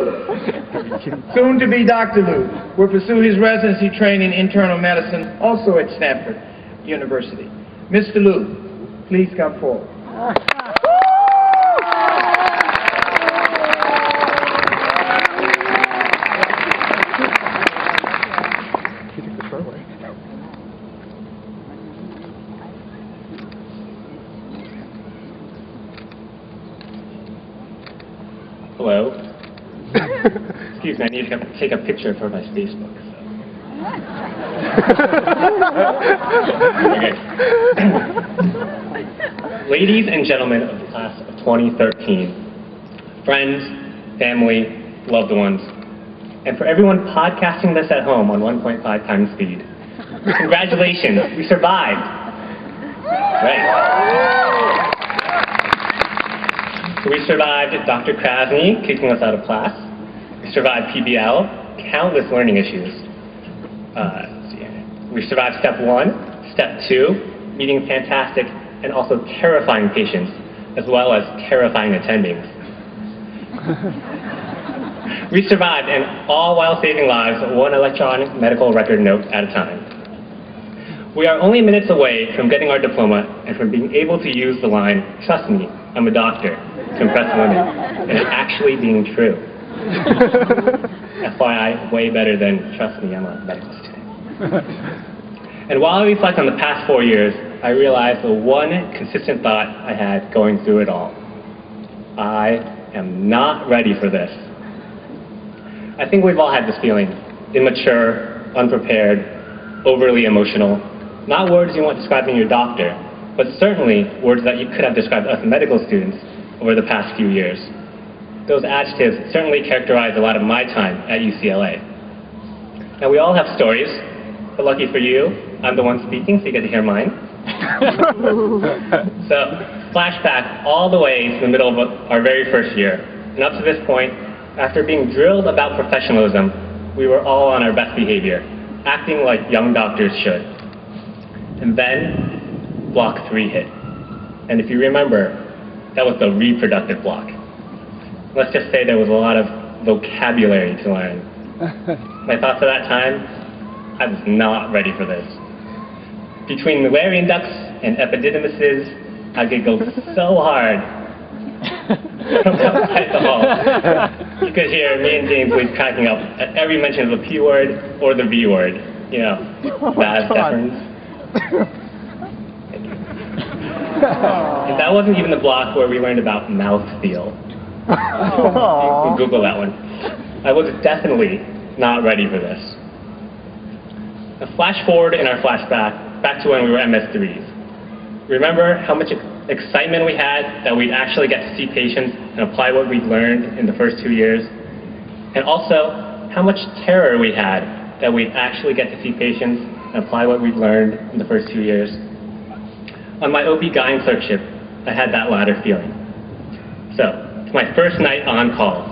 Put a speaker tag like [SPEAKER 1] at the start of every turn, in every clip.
[SPEAKER 1] Lou, soon to be Dr. Lou, will pursue his residency training in internal medicine, also at Stanford University. Mr. Lou, please come forward.
[SPEAKER 2] Hello. Excuse me, I need to take a picture for my Facebook. Okay. Ladies and gentlemen of the class of 2013, friends, family, loved ones, and for everyone podcasting this at home on 1.5 times speed, congratulations, we survived. Right. So we survived Dr. Krasny kicking us out of class. We survived PBL, countless learning issues. We survived step 1, step 2, meeting fantastic and also terrifying patients, as well as terrifying attendings. We survived, and all while saving lives, one electronic medical record note at a time. We are only minutes away from getting our diploma and from being able to use the line, "Trust me, I'm a doctor," to impress women, and it actually being true. FYI, way better than "Trust me, I'm a medical student." And while I reflect on the past 4 years, I realized the one consistent thought I had going through it all. I am not ready for this. I think we've all had this feeling. Immature, unprepared, overly emotional. Not words you want describing your doctor, but certainly words that you could have described us medical students over the past few years. Those adjectives certainly characterize a lot of my time at UCLA. Now, we all have stories, but lucky for you, I'm the one speaking, so you get to hear mine. So, flashback all the way to the middle of our very first year. And up to this point, after being drilled about professionalism, we were all on our best behavior, acting like young doctors should. And then, block 3 hit. And if you remember, that was the reproductive block. Let's just say there was a lot of vocabulary to learn. My thoughts at that time, I was not ready for this. Between Mullerian ducts and epididymises, I giggled so hard from outside the hall. You could hear me and James Lee cracking up at every mention of the P word or the V word. You know, Baz Deferens. And that wasn't even the block where we learned about mouthfeel. You Google that one. I was definitely not ready for this. Now, flash forward in our flashback, back to when we were MS3s. Remember how much excitement we had that we'd actually get to see patients and apply what we'd learned in the first 2 years? And also, how much terror we had that we'd actually get to see patients and apply what we'd learned in the first 2 years? On my OB-GYN clerkship, I had that latter feeling. So, it's my first night on call,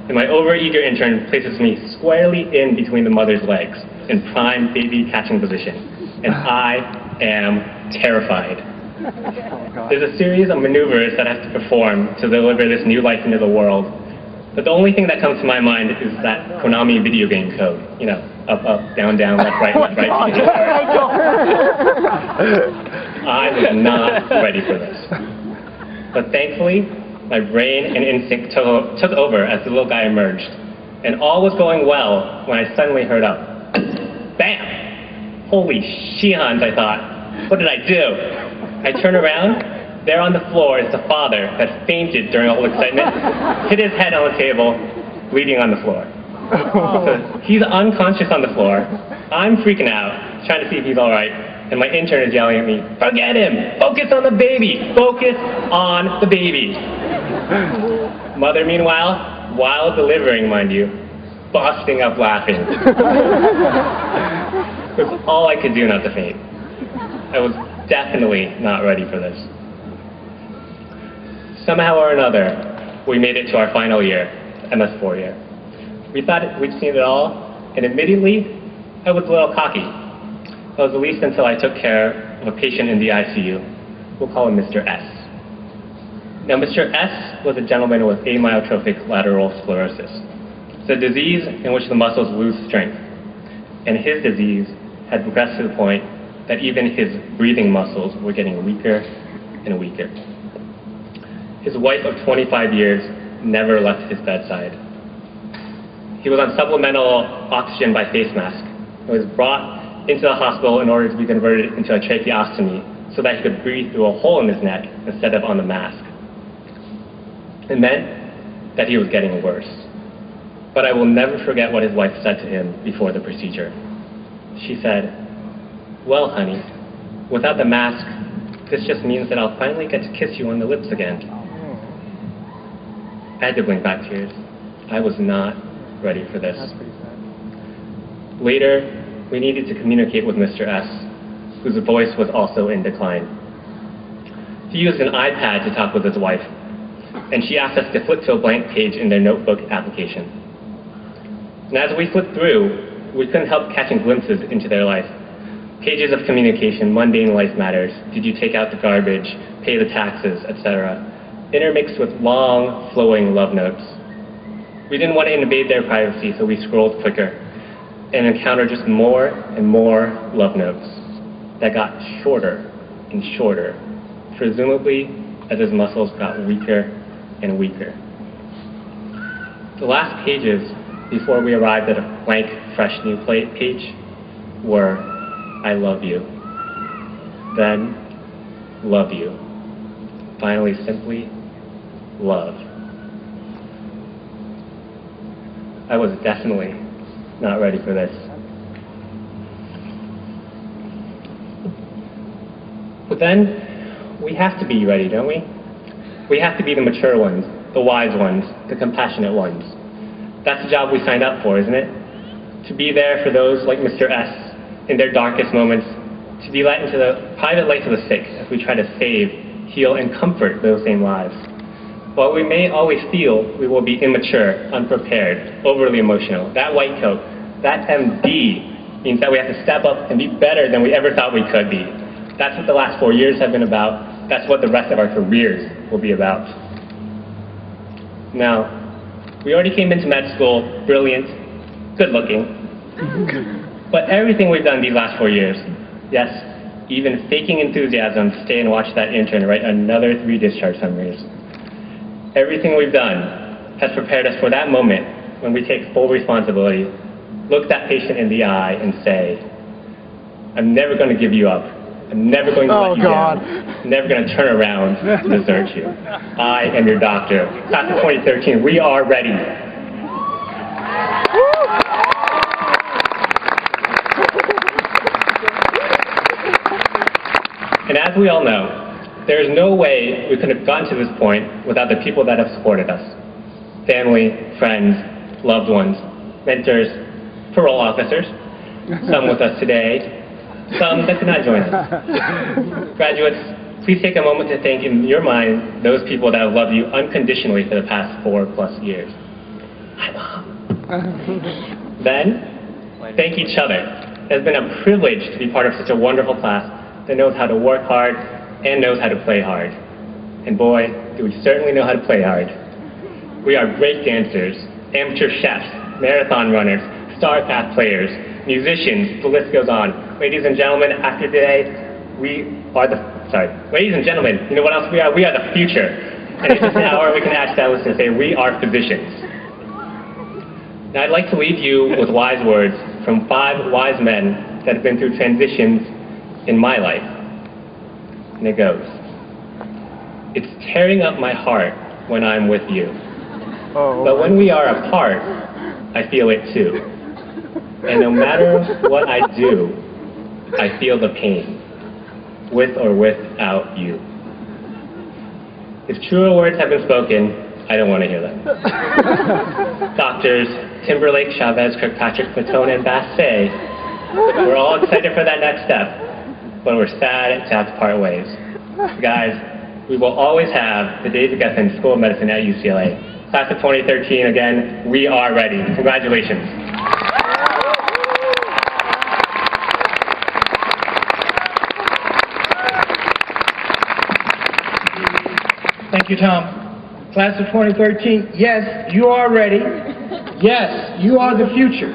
[SPEAKER 2] and my overeager intern places me squarely in between the mother's legs, in prime baby catching position, and I am terrified. There's a series of maneuvers that I have to perform to deliver this new life into the world, but the only thing that comes to my mind is that Konami video game code, you know, up, up, down, down, left, right, left, right. I was not ready for this. But thankfully, my brain and instinct took over as the little guy emerged, and all was going well when I suddenly heard up. Bam! Holy shihans, I thought. What did I do? I turn around, there on the floor is the father that fainted during all the excitement, hit his head on the table, bleeding on the floor. So he's unconscious on the floor. I'm freaking out, trying to see if he's all right, and my intern is yelling at me, "Forget him! Focus on the baby! Focus on the baby!" Mother, meanwhile, while delivering, mind you, busting up laughing. It was all I could do not to faint. I was definitely not ready for this. Somehow or another, we made it to our final year, MS4 year. We thought we'd seen it all, and admittedly, I was a little cocky. That was at least until I took care of a patient in the ICU. We'll call him Mr. S. Now, Mr. S was a gentleman with amyotrophic lateral sclerosis. It's a disease in which the muscles lose strength. And his disease had progressed to the point that even his breathing muscles were getting weaker and weaker. His wife of 25 years never left his bedside. He was on supplemental oxygen by face mask and was brought into the hospital in order to be converted into a tracheostomy so that he could breathe through a hole in his neck instead of on the mask. It meant that he was getting worse. But I will never forget what his wife said to him before the procedure. She said, "Well, honey, without the mask, this just means that I'll finally get to kiss you on the lips again." I had to blink back tears. I was not ready for this. Later, we needed to communicate with Mr. S, whose voice was also in decline. He used an iPad to talk with his wife, and she asked us to flip to a blank page in their notebook application. And as we flipped through, we couldn't help catching glimpses into their life. Pages of communication, mundane life matters, did you take out the garbage, pay the taxes, etc., intermixed with long, flowing love notes. We didn't want to invade their privacy, so we scrolled quicker and encountered just more and more love notes that got shorter and shorter, presumably as his muscles got weaker and weaker. The last pages before we arrived at a blank, fresh new page were, "I love you." Then, "Love you." Finally, simply, love. I was definitely not ready for this. But then, we have to be ready, don't we? We have to be the mature ones, the wise ones, the compassionate ones. That's the job we signed up for, isn't it? To be there for those like Mr. S in their darkest moments, to be let into the private life of the sick as we try to save, heal, and comfort those same lives. While we may always feel we will be immature, unprepared, overly emotional, that white coat, that MD means that we have to step up and be better than we ever thought we could be. That's what the last 4 years have been about. That's what the rest of our careers will be about. Now, we already came into med school brilliant, good looking, but everything we've done these last 4 years, yes, even faking enthusiasm to stay and watch that intern write another 3 discharge summaries. Everything we've done has prepared us for that moment when we take full responsibility, look that patient in the eye and say, "I'm never going to give you up. I'm never going to let you down. I'm never going to turn around to desert you. I am your doctor." Class of 2013, we are ready. And as we all know, there is no way we could have gotten to this point without the people that have supported us. Family, friends, loved ones, mentors, parole officers, some with us today, some that could not join us. Graduates, please take a moment to thank in your mind those people that have loved you unconditionally for the past 4+ years. Hi, Mom. Then, thank each other. It has been a privilege to be part of such a wonderful class that knows how to work hard and knows how to play hard. And boy, do we certainly know how to play hard. We are great dancers, amateur chefs, marathon runners, star path players, musicians, the list goes on. Ladies and gentlemen, after today, ladies and gentlemen, you know what else we are? We are the future. And in just an hour, we can ask that list and say, we are physicians. Now, I'd like to leave you with wise words from 5 wise men that have been through transitions in my life. And it goes, "It's tearing up my heart when I'm with you. But when we are apart, I feel it too. And no matter what I do, I feel the pain, with or without you." If truer words have been spoken, I don't want to hear them. Doctors Timberlake, Chavez, Kirkpatrick, Matone, and Basset, we're all excited for that next step, but we're sad to have to part ways. Guys, we will always have the days of Geffen School of Medicine at UCLA. Class of 2013, again, we are ready. Congratulations.
[SPEAKER 1] Thank you, Tom. Class of 2013, yes, you are ready. Yes, you are the future.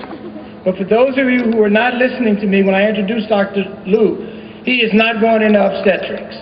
[SPEAKER 1] But for those of you who are not listening to me when I introduce Dr. Liu, he is not going into obstetrics.